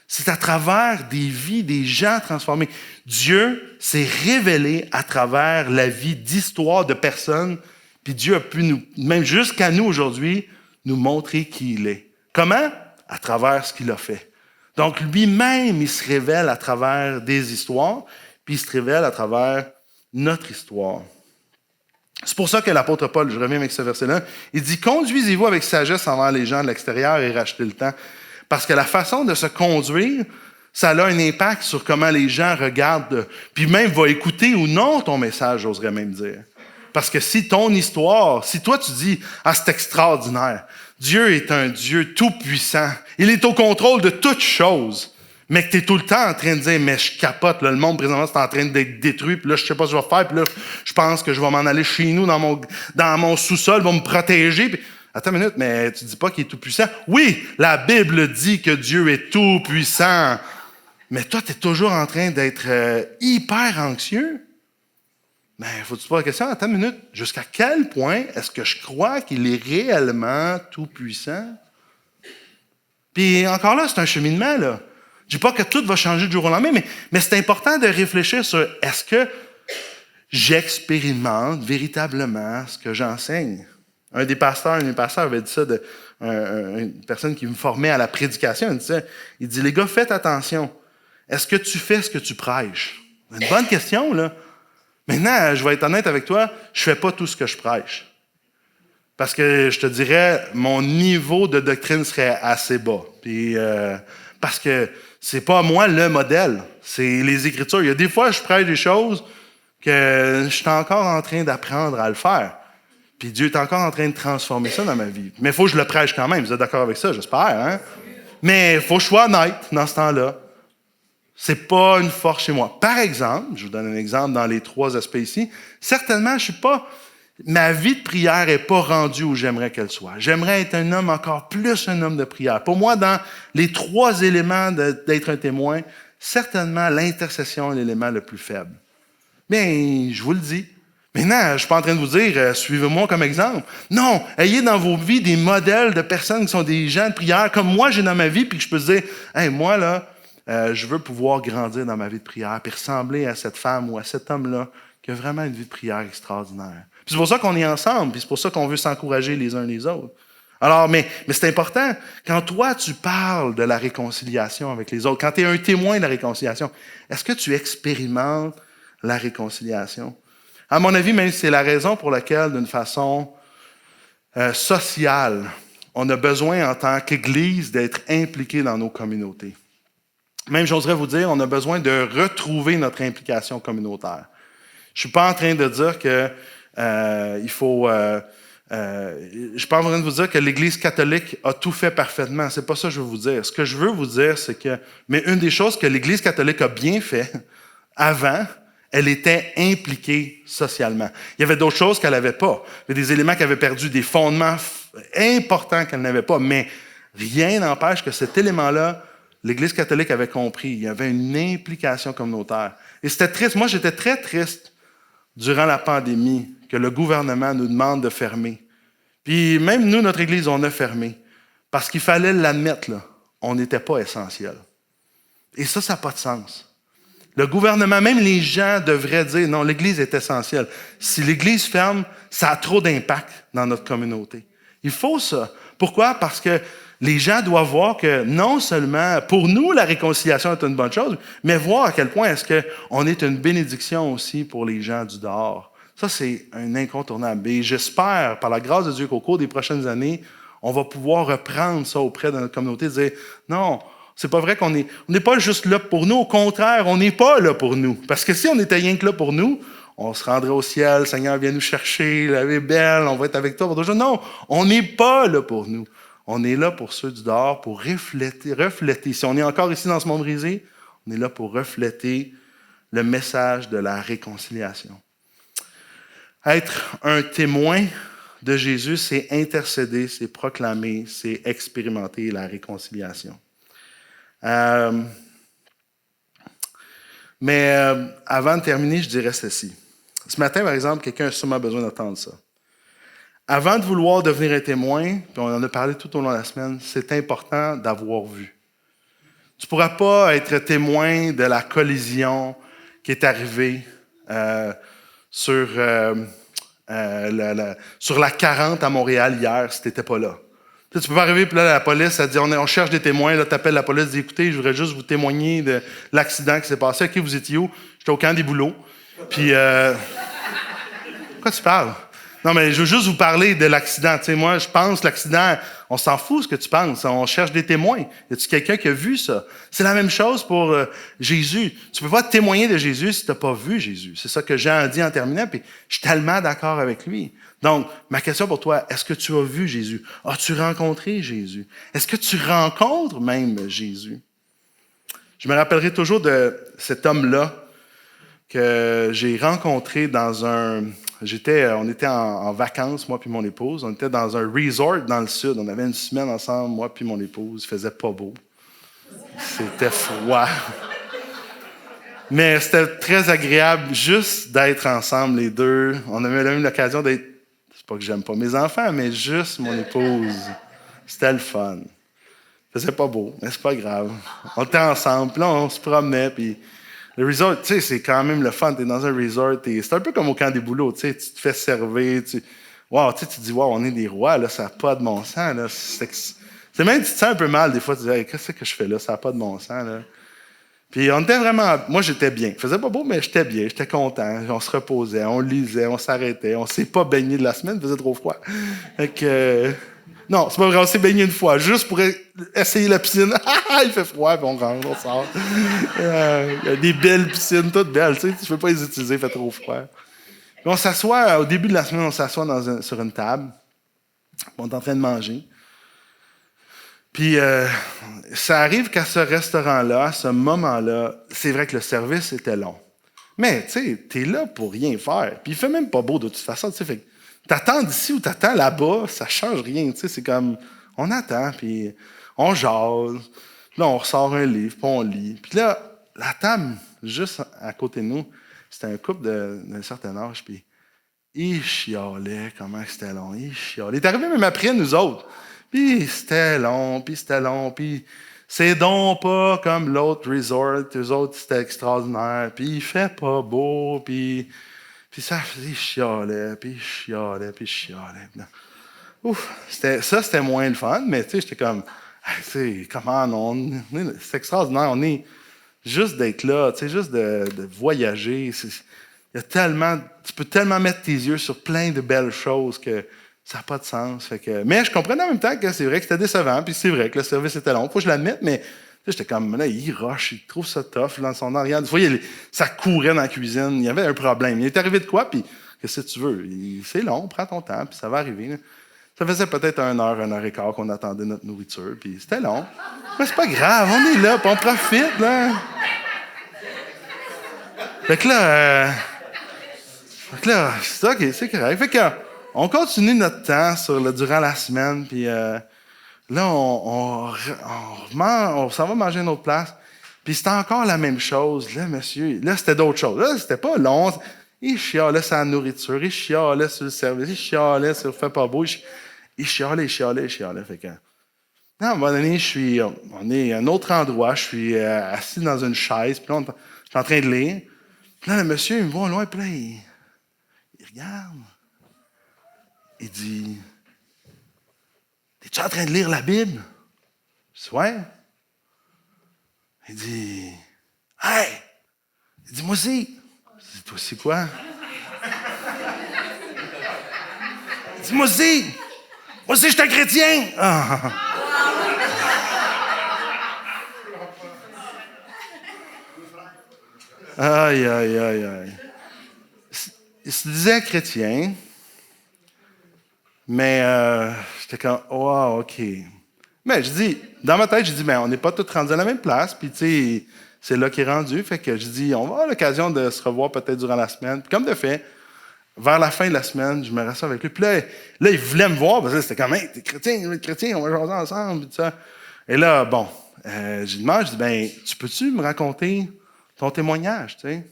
C'est à travers des vies, des gens transformés. Dieu s'est révélé à travers la vie d'histoires de personnes, puis Dieu a pu même jusqu'à nous aujourd'hui, nous montrer qui il est. Comment? À travers ce qu'il a fait. Donc lui-même, il se révèle à travers des histoires, puis il se révèle à travers notre histoire. C'est pour ça que l'apôtre Paul, je reviens avec ce verset-là, il dit « Conduisez-vous avec sagesse envers les gens de l'extérieur et rachetez le temps. » Parce que la façon de se conduire, ça a un impact sur comment les gens regardent, puis même va écouter ou non ton message, j'oserais même dire. Parce que si ton histoire, si toi tu dis « Ah, c'est extraordinaire, Dieu est un Dieu tout-puissant, il est au contrôle de toutes choses », mais que tu es tout le temps en train de dire « Mais je capote, là, le monde présentement c'est en train d'être détruit, puis là, je sais pas ce que je vais faire, puis là, je pense que je vais m'en aller chez nous, dans mon sous-sol, va me protéger. » Puis, attends une minute, mais tu dis pas qu'il est tout-puissant? Oui, la Bible dit que Dieu est tout-puissant, mais toi, tu es toujours en train d'être hyper anxieux. Mais faut-tu te poser la question, attends une minute, jusqu'à quel point est-ce que je crois qu'il est réellement tout-puissant? Puis encore là, c'est un cheminement, là. Je dis pas que tout va changer du jour au lendemain, mais c'est important de réfléchir sur est-ce que j'expérimente véritablement ce que j'enseigne? Un des pasteurs avait dit ça, une personne qui me formait à la prédication, il dit, les gars, faites attention. Est-ce que tu fais ce que tu prêches? C'est une bonne question, là. Maintenant, je vais être honnête avec toi, je fais pas tout ce que je prêche. Parce que je te dirais, mon niveau de doctrine serait assez bas. Puis, parce que c'est pas moi le modèle, c'est les Écritures. Il y a des fois, je prêche des choses que je suis encore en train d'apprendre à le faire. Puis Dieu est encore en train de transformer ça dans ma vie. Mais il faut que je le prêche quand même. Vous êtes d'accord avec ça, j'espère, hein? Mais il faut que je sois honnête dans ce temps-là. C'est pas une force chez moi. Par exemple, je vous donne un exemple dans les 3 aspects ici. Certainement, ma vie de prière n'est pas rendue où j'aimerais qu'elle soit. J'aimerais être un homme encore plus un homme de prière. Pour moi, dans les 3 éléments d'être un témoin, certainement l'intercession est l'élément le plus faible. Bien, je vous le dis. Maintenant, je ne suis pas en train de vous dire, suivez-moi comme exemple. Non, ayez dans vos vies des modèles de personnes qui sont des gens de prière, comme moi j'ai dans ma vie, puis que je peux dire, hey, moi, là, je veux pouvoir grandir dans ma vie de prière, puis ressembler à cette femme ou à cet homme-là qui a vraiment une vie de prière extraordinaire. Puis c'est pour ça qu'on est ensemble, puis c'est pour ça qu'on veut s'encourager les uns les autres. Alors, mais c'est important, quand toi, tu parles de la réconciliation avec les autres, quand tu es un témoin de la réconciliation, est-ce que tu expérimentes la réconciliation? À mon avis, même c'est la raison pour laquelle, d'une façon sociale, on a besoin en tant qu'Église d'être impliqué dans nos communautés. Même, j'oserais vous dire, on a besoin de retrouver notre implication communautaire. Je suis pas en train de dire que il faut... je suis pas en train de vous dire que l'Église catholique a tout fait parfaitement. C'est pas ça que je veux vous dire. Ce que je veux vous dire, c'est que... Mais une des choses que l'Église catholique a bien fait avant, elle était impliquée socialement. Il y avait d'autres choses qu'elle n'avait pas. Il y a des éléments qui avaient perdu, des fondements importants qu'elle n'avait pas. Mais rien n'empêche que cet élément-là, l'Église catholique avait compris. Il y avait une implication communautaire. Et c'était triste. Moi, j'étais très triste durant la pandémie que le gouvernement nous demande de fermer. Puis même nous, notre Église, on a fermé. Parce qu'il fallait l'admettre, là. On n'était pas essentiel. Et ça n'a pas de sens. Le gouvernement, même les gens devraient dire, non, l'Église est essentielle. Si l'Église ferme, ça a trop d'impact dans notre communauté. Il faut ça. Pourquoi? Parce que les gens doivent voir que non seulement pour nous, la réconciliation est une bonne chose, mais voir à quel point est-ce qu'on est une bénédiction aussi pour les gens du dehors. Ça, c'est un incontournable. Et j'espère, par la grâce de Dieu, qu'au cours des prochaines années, on va pouvoir reprendre ça auprès de notre communauté, dire non, c'est pas vrai qu'on n'est pas juste là pour nous. Au contraire, on n'est pas là pour nous. Parce que si on était rien que là pour nous, on se rendrait au ciel, le Seigneur vient nous chercher, la vie est belle, on va être avec toi pour toujours. Non, on n'est pas là pour nous. On est là pour ceux du dehors, pour refléter. Si on est encore ici dans ce monde brisé, on est là pour refléter le message de la réconciliation. Être un témoin de Jésus, c'est intercéder, c'est proclamer, c'est expérimenter la réconciliation. Mais avant de terminer, je dirais ceci. Ce matin, par exemple, quelqu'un a sûrement besoin d'entendre ça. Avant de vouloir devenir un témoin, puis on en a parlé tout au long de la semaine, c'est important d'avoir vu. Tu ne pourras pas être témoin de la collision qui est arrivée sur la 40 à Montréal hier si tu n'étais pas là. Tu ne peux pas arriver, puis là, la police, elle dit, on cherche des témoins, là, tu appelles la police, dis, écoutez, je voudrais juste vous témoigner de l'accident qui s'est passé. OK, vous étiez où? J'étais au camp des boulots. Puis, quoi tu parles? Non, mais je veux juste vous parler de l'accident. Tu sais, moi, je pense que l'accident, on s'en fout ce que tu penses. On cherche des témoins. Y a-tu quelqu'un qui a vu ça? C'est la même chose pour Jésus. Tu peux pas témoigner de Jésus si tu n'as pas vu Jésus. C'est ça que Jean a dit en terminant, puis je suis tellement d'accord avec lui. Donc, ma question pour toi, est-ce que tu as vu Jésus? As-tu rencontré Jésus? Est-ce que tu rencontres même Jésus? Je me rappellerai toujours de cet homme-là que j'ai rencontré dans un... on était en vacances, moi puis mon épouse. On était dans un resort dans le sud. On avait une semaine ensemble, moi puis mon épouse. Il faisait pas beau. C'était froid. Mais c'était très agréable juste d'être ensemble, les deux. On avait même l'occasion d'être... C'est pas que j'aime pas mes enfants, mais juste mon épouse. C'était le fun. Il faisait pas beau, mais c'est pas grave. On était ensemble, puis là, on se promenait, puis... Le resort, tu sais, c'est quand même le fun. Tu es dans un resort, c'est un peu comme au camp des boulots, tu sais, tu te fais servir, wow, tu te dis, wow, on est des rois, là, ça n'a pas de bon sens, là. C'est même, tu te sens un peu mal, des fois, tu te dis, hey, qu'est-ce que je fais là, ça n'a pas de bon sens, là. Puis on était vraiment, moi, j'étais bien. Il faisait pas beau, mais j'étais bien, j'étais content. On se reposait, on lisait, on s'arrêtait, on s'est pas baigné de la semaine, il faisait trop froid. Fait que, non, c'est pas vrai, on s'est baigné une fois, juste pour essayer la piscine. Il fait froid, puis on rentre, on sort. Il y a des belles piscines, toutes belles, tu sais, tu peux pas les utiliser, il fait trop froid. Puis on s'assoit, au début de la semaine, on s'assoit sur une table, on est en train de manger. Puis ça arrive qu'à ce restaurant-là, à ce moment-là, c'est vrai que le service était long. Mais, tu sais, t'es là pour rien faire. Puis il fait même pas beau de toute façon, tu sais, fait que t'attends d'ici ou t'attends là-bas, ça change rien, tu sais, c'est comme, on attend, puis on jase, puis là, on ressort un livre, puis on lit. Puis là, la table, juste à côté de nous, c'était un couple d'un certain âge, puis il chialait, comment c'était long, il chialait. Il est arrivé même après nous autres. Puis c'était long, puis c'est donc pas comme l'autre resort, eux autres, c'était extraordinaire, puis il fait pas beau, puis ça, il chialait, puis il chialait, puis il chialait. Ouf, c'était moins le fun, mais tu sais, j'étais comme, hey, tu sais, comment c'est extraordinaire, on est juste d'être là, tu sais, juste de voyager, il y a tellement, tu peux tellement mettre tes yeux sur plein de belles choses que ça n'a pas de sens. Fait que, mais je comprenais en même temps que c'est vrai que c'était décevant, puis c'est vrai que le service était long. Faut que je l'admette, mais j'étais comme, là, il rush, il trouve ça tough dans son arrière. Des fois, ça courait dans la cuisine, il y avait un problème. Il est arrivé de quoi, puis qu'est-ce que tu veux? C'est long, prends ton temps, puis ça va arriver. Là. Ça faisait peut-être 1 heure et quart qu'on attendait notre nourriture, puis c'était long. Mais c'est pas grave, on est là, puis on profite, là. Fait que là, c'est OK, c'est correct. Fait que, on continue notre temps durant la semaine, puis là, on s'en va manger à une autre place, puis c'était encore la même chose. Là, monsieur, là, c'était d'autres choses. Là, c'était pas long. Il chialait sur la nourriture, il chialait sur le service, il chialait sur le fait pas beau, il chialait. Fait que, à un moment donné, on est à un autre endroit, je suis assis dans une chaise, puis là, Je suis en train de lire. Puis là, le monsieur, il me voit au loin, puis là, il regarde. Il dit, es-tu en train de lire la Bible? Je dis, ouais. Il dit, hey! Il dit, moi aussi. Je dis, toi aussi quoi? Il dit, moi aussi, je suis un chrétien. Ah. Aïe, aïe, aïe, aïe. Il se disait chrétien, mais j'étais comme, wow, OK. Mais je dis, dans ma tête, je dis, mais on n'est pas tous rendus à la même place, puis tu sais, c'est là qu'il est rendu. Fait que je dis, on va avoir l'occasion de se revoir peut-être durant la semaine. Puis comme de fait, vers la fin de la semaine, je me rassois avec lui. Puis là, il voulait me voir, parce que c'était comme, hey, t'es chrétien, on va jaser ensemble, puis tout ça. Et là, bon, je lui demande, je dis, ben, tu peux-tu me raconter ton témoignage, tu sais?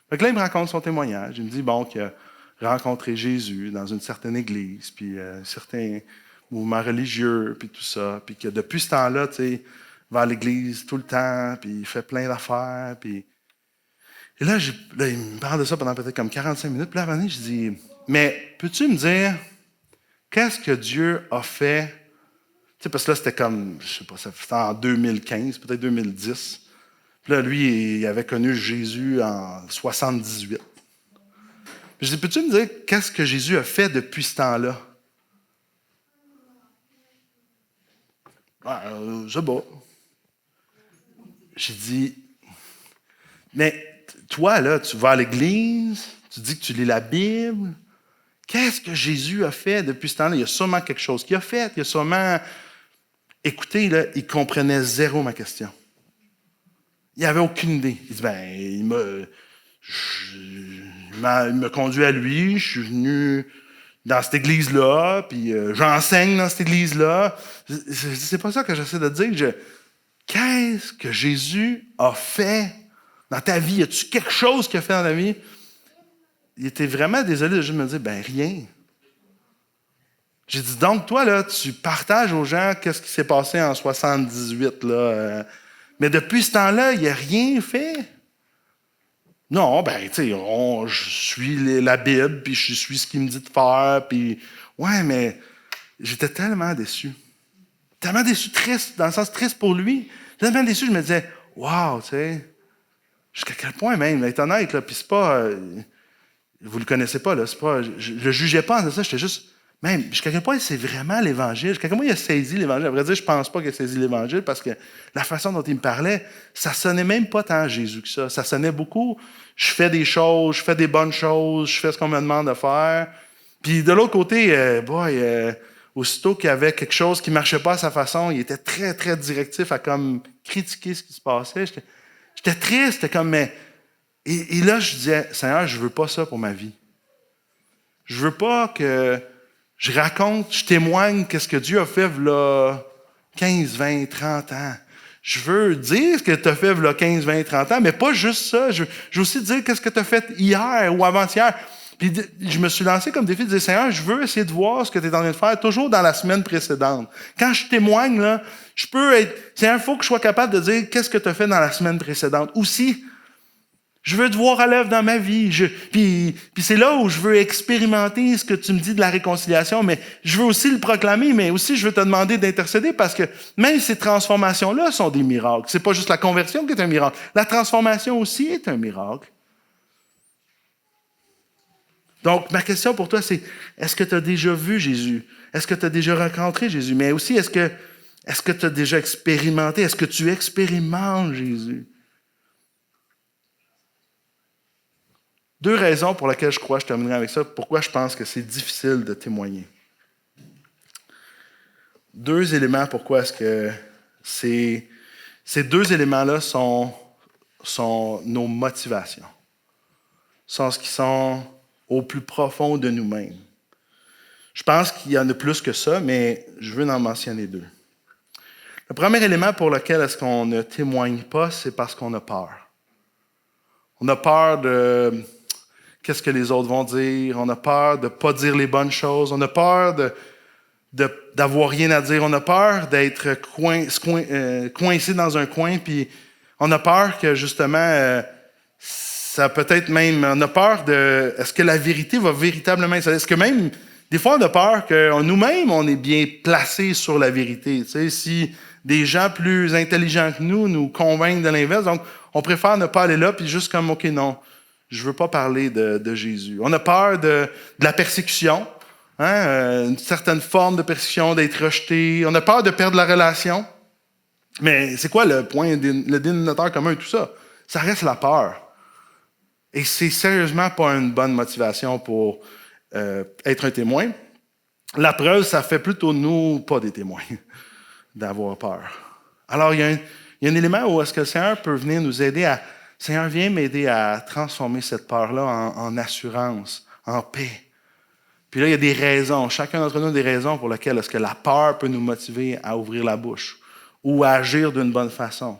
Fait que là, il me raconte son témoignage. Il me dit, bon, qu'il a rencontré Jésus dans une certaine église, puis certains mouvements religieux, puis tout ça, puis que depuis ce temps-là, tu sais, il va à l'église tout le temps, puis il fait plein d'affaires, puis... Et là, il me parle de ça pendant peut-être comme 45 minutes, puis là, à un moment donné, je dis, mais peux-tu me dire, qu'est-ce que Dieu a fait? Tu sais, parce que là, c'était comme, je sais pas, c'était en 2015, peut-être 2010. Puis là, lui, il avait connu Jésus en 78. Puis je dis, peux-tu me dire qu'est-ce que Jésus a fait depuis ce temps-là? Je sais pas. J'ai dit, mais toi, là, tu vas à l'église, tu dis que tu lis la Bible. Qu'est-ce que Jésus a fait depuis ce temps-là? Il y a sûrement quelque chose qu'il a fait. Il y a sûrement... Écoutez, là, il comprenait zéro ma question. Il n'avait aucune idée. Il dit, ben, il m'a conduit à lui, je suis venu dans cette église-là, puis j'enseigne dans cette église-là. C'est pas ça que j'essaie de dire. Qu'est-ce que Jésus a fait dans ta vie? Y a-tu quelque chose qu'il a fait dans ta vie? Il était vraiment désolé de juste me dire, ben, rien. J'ai dit, donc, toi, là, tu partages aux gens qu'est-ce qui s'est passé en 78, là. Mais depuis ce temps-là, il n'a rien fait. Non, ben, tu sais, je suis la Bible, puis je suis ce qu'il me dit de faire, puis... Ouais, mais j'étais tellement déçu. Tellement déçu, triste, dans le sens triste pour lui. Tellement déçu, je me disais, wow, tu sais, jusqu'à quel point même, être honnête, là, puis c'est pas... vous le connaissez pas, là, c'est pas... Je le jugeais pas en ça, j'étais juste... Même, jusqu'à quel point c'est vraiment l'Évangile? Jusqu'à quel point il a saisi l'Évangile? À vrai dire, je pense pas qu'il a saisi l'Évangile parce que la façon dont il me parlait, ça sonnait même pas tant Jésus que ça. Ça sonnait beaucoup, je fais des choses, je fais des bonnes choses, je fais ce qu'on me demande de faire. Puis de l'autre côté, aussitôt qu'il y avait quelque chose qui marchait pas à sa façon, il était très, très directif à comme critiquer ce qui se passait. J'étais triste, c'était comme, mais... Et là, je disais, Seigneur, je veux pas ça pour ma vie. Je veux pas que... Je raconte, je témoigne qu'est-ce que Dieu a fait là 15, 20, 30 ans. Je veux dire ce que tu as fait là 15, 20, 30 ans, mais pas juste ça. Je veux aussi dire qu'est-ce que tu as fait hier ou avant-hier. Puis je me suis lancé comme défi de dire, Seigneur, je veux essayer de voir ce que tu es en train de faire toujours dans la semaine précédente. Quand je témoigne, là, je peux être... Seigneur, il faut que je sois capable de dire qu'est-ce que tu as fait dans la semaine précédente. Aussi, je veux te voir à l'œuvre dans ma vie. Puis c'est là où je veux expérimenter ce que tu me dis de la réconciliation, mais je veux aussi le proclamer, mais aussi je veux te demander d'intercéder parce que même ces transformations-là sont des miracles. C'est pas juste la conversion qui est un miracle. La transformation aussi est un miracle. Donc, ma question pour toi, c'est, est-ce que tu as déjà vu Jésus? Est-ce que tu as déjà rencontré Jésus? Mais aussi, est-ce que tu as déjà expérimenté? Est-ce que tu expérimentes Jésus? 2 raisons pour lesquelles je terminerai avec ça, pourquoi je pense que c'est difficile de témoigner. 2 éléments pourquoi est-ce que ces 2 éléments-là sont nos motivations, sont ce qui sont au plus profond de nous-mêmes. Je pense qu'il y en a plus que ça, mais je veux en mentionner 2. Le premier élément pour lequel est-ce qu'on ne témoigne pas, c'est parce qu'on a peur. On a peur de... Qu'est-ce que les autres vont dire? On a peur de ne pas dire les bonnes choses. On a peur d'avoir rien à dire. On a peur d'être coincé dans un coin puis On a peur que, justement, ça peut-être même... On a peur de... Est-ce que la vérité va véritablement... Est-ce que même... Des fois, on a peur que nous-mêmes, on est bien placés sur la vérité. Tu sais, si des gens plus intelligents que nous convainquent de l'inverse, donc on préfère ne pas aller là, puis juste comme, OK, non, je ne veux pas parler de Jésus. On a peur de la persécution, hein, une certaine forme de persécution, d'être rejeté. On a peur de perdre la relation. Mais c'est quoi le point, le dénominateur commun de tout ça? Ça reste la peur. Et c'est sérieusement pas une bonne motivation pour être un témoin. La preuve, ça fait plutôt de nous pas des témoins, d'avoir peur. Alors, il y a un élément où est-ce que le Seigneur peut venir nous aider à... Seigneur, viens m'aider à transformer cette peur-là en assurance, en paix. Puis là, il y a des raisons, chacun d'entre nous a des raisons pour lesquelles est-ce que la peur peut nous motiver à ouvrir la bouche ou à agir d'une bonne façon.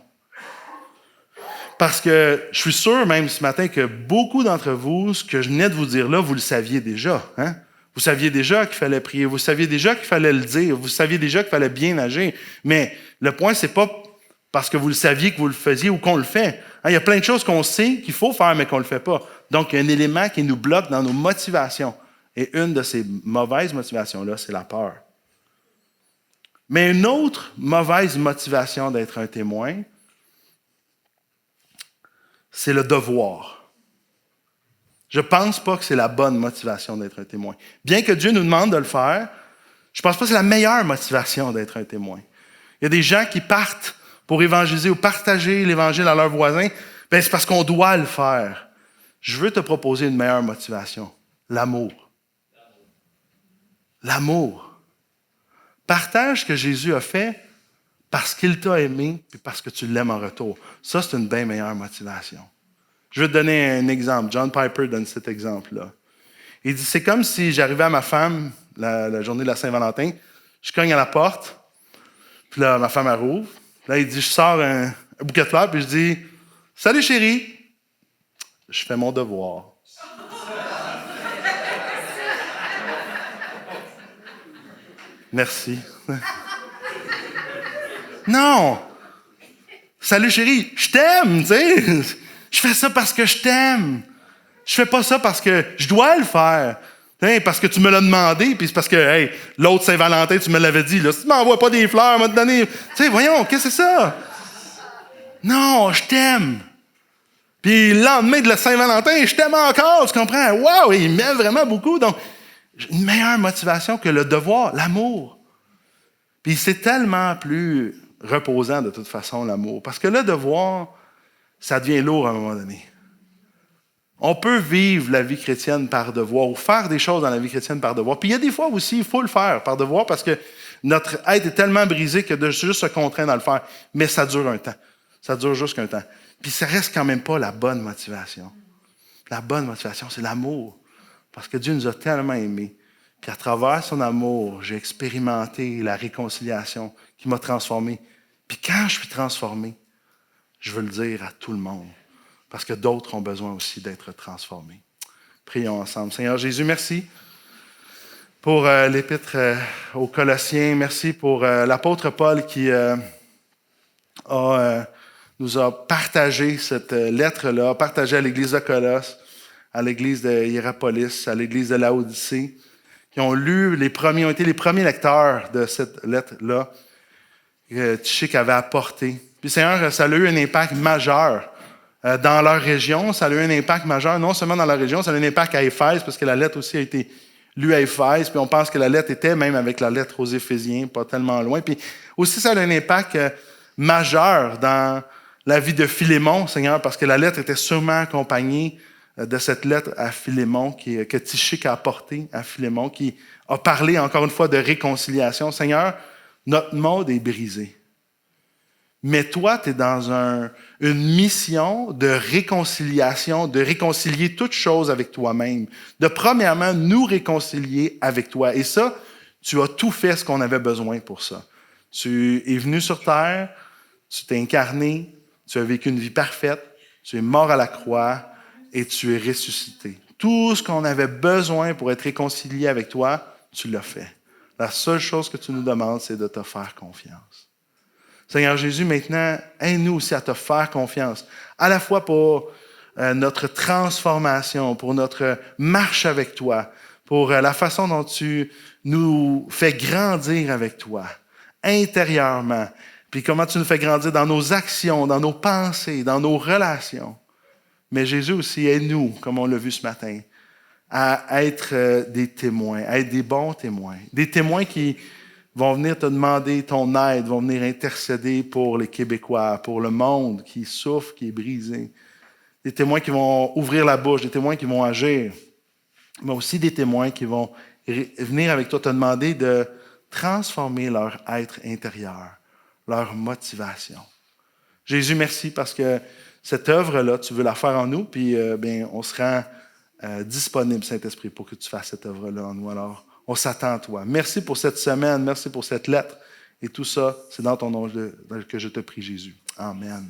Parce que je suis sûr, même ce matin, que beaucoup d'entre vous, ce que je venais de vous dire là, vous le saviez déjà. Hein? Vous saviez déjà qu'il fallait prier, vous saviez déjà qu'il fallait le dire, vous saviez déjà qu'il fallait bien agir. Mais le point, c'est pas parce que vous le saviez que vous le faisiez ou qu'on le fait. Hein? Il y a plein de choses qu'on sait qu'il faut faire, mais qu'on ne le fait pas. Donc, il y a un élément qui nous bloque dans nos motivations. Et une de ces mauvaises motivations-là, c'est la peur. Mais une autre mauvaise motivation d'être un témoin, c'est le devoir. Je ne pense pas que c'est la bonne motivation d'être un témoin. Bien que Dieu nous demande de le faire, je ne pense pas que c'est la meilleure motivation d'être un témoin. Il y a des gens qui partent pour évangéliser ou partager l'évangile à leurs voisins, bien, c'est parce qu'on doit le faire. Je veux te proposer une meilleure motivation, l'amour. L'amour. Partage ce que Jésus a fait parce qu'il t'a aimé et parce que tu l'aimes en retour. Ça, c'est une bien meilleure motivation. Je vais te donner un exemple. John Piper donne cet exemple-là. Il dit, c'est comme si j'arrivais à ma femme la journée de la Saint-Valentin, je cogne à la porte, puis là, ma femme, elle rouvre. Là, il dit, je sors un bouquet de fleurs, puis je dis, « Salut chérie! » Je fais mon devoir. Merci. Non! Salut chérie, je t'aime, tu sais. Je fais ça parce que je t'aime. Je fais pas ça parce que je dois le faire. Hein, parce que tu me l'as demandé, puis c'est parce que, hey, l'autre Saint-Valentin, tu me l'avais dit. Là, si tu m'envoies pas des fleurs, m'a te donné. Tu sais, voyons, qu'est-ce que c'est ça? Non, je t'aime. Puis le lendemain de la Saint-Valentin, je t'aime encore, tu comprends? Wow, il m'aime vraiment beaucoup. Donc, une meilleure motivation que le devoir, l'amour. Puis c'est tellement plus reposant de toute façon, l'amour. Parce que le devoir, ça devient lourd à un moment donné. On peut vivre la vie chrétienne par devoir ou faire des choses dans la vie chrétienne par devoir. Puis il y a des fois aussi, il faut le faire par devoir parce que notre être est tellement brisé que de juste se contraindre à le faire. Mais ça dure un temps. Ça dure juste un temps. Puis ça reste quand même pas la bonne motivation. La bonne motivation, c'est l'amour. Parce que Dieu nous a tellement aimés. Puis à travers son amour, j'ai expérimenté la réconciliation qui m'a transformé. Puis quand je suis transformé, je veux le dire à tout le monde. Parce que d'autres ont besoin aussi d'être transformés. Prions ensemble. Seigneur Jésus, merci pour l'épître aux Colossiens. Merci pour l'apôtre Paul qui nous a partagé cette lettre-là, partagé à l'Église de Colosse, à l'Église de Hiérapolis, à l'Église de Laodicée, qui ont lu ont été les premiers lecteurs de cette lettre-là que Tychik avait apportée. Puis Seigneur, ça a eu un impact majeur dans leur région. Ça a eu un impact majeur, non seulement dans leur région, ça a eu un impact à Éphèse, parce que la lettre aussi a été lue à Éphèse, puis on pense que la lettre était même avec la lettre aux Éphésiens, pas tellement loin. Puis aussi, ça a eu un impact majeur dans la vie de Philémon, Seigneur, parce que la lettre était sûrement accompagnée de cette lettre à Philémon que Tychik a apportée à Philémon, qui a parlé encore une fois de réconciliation. Seigneur, notre monde est brisé. Mais toi, tu es dans une mission de réconciliation, de réconcilier toutes choses avec toi-même, de premièrement nous réconcilier avec toi. Et ça, tu as tout fait ce qu'on avait besoin pour ça. Tu es venu sur terre, tu t'es incarné, tu as vécu une vie parfaite, tu es mort à la croix et tu es ressuscité. Tout ce qu'on avait besoin pour être réconcilié avec toi, tu l'as fait. La seule chose que tu nous demandes, c'est de te faire confiance. Seigneur Jésus, maintenant, aide-nous aussi à te faire confiance, à la fois pour notre transformation, pour notre marche avec toi, pour la façon dont tu nous fais grandir avec toi, intérieurement, puis comment tu nous fais grandir dans nos actions, dans nos pensées, dans nos relations. Mais Jésus aussi, aide-nous, comme on l'a vu ce matin, à être des témoins, à être des bons témoins, des témoins qui vont venir te demander ton aide, vont venir intercéder pour les Québécois, pour le monde qui souffre, qui est brisé. Des témoins qui vont ouvrir la bouche, des témoins qui vont agir, mais aussi des témoins qui vont venir avec toi te demander de transformer leur être intérieur, leur motivation. Jésus, merci parce que cette œuvre-là, tu veux la faire en nous, puis on se rend disponible, Saint-Esprit, pour que tu fasses cette œuvre-là en nous. Alors, on s'attend à toi. Merci pour cette semaine, merci pour cette lettre. Et tout ça, c'est dans ton nom que je te prie, Jésus. Amen.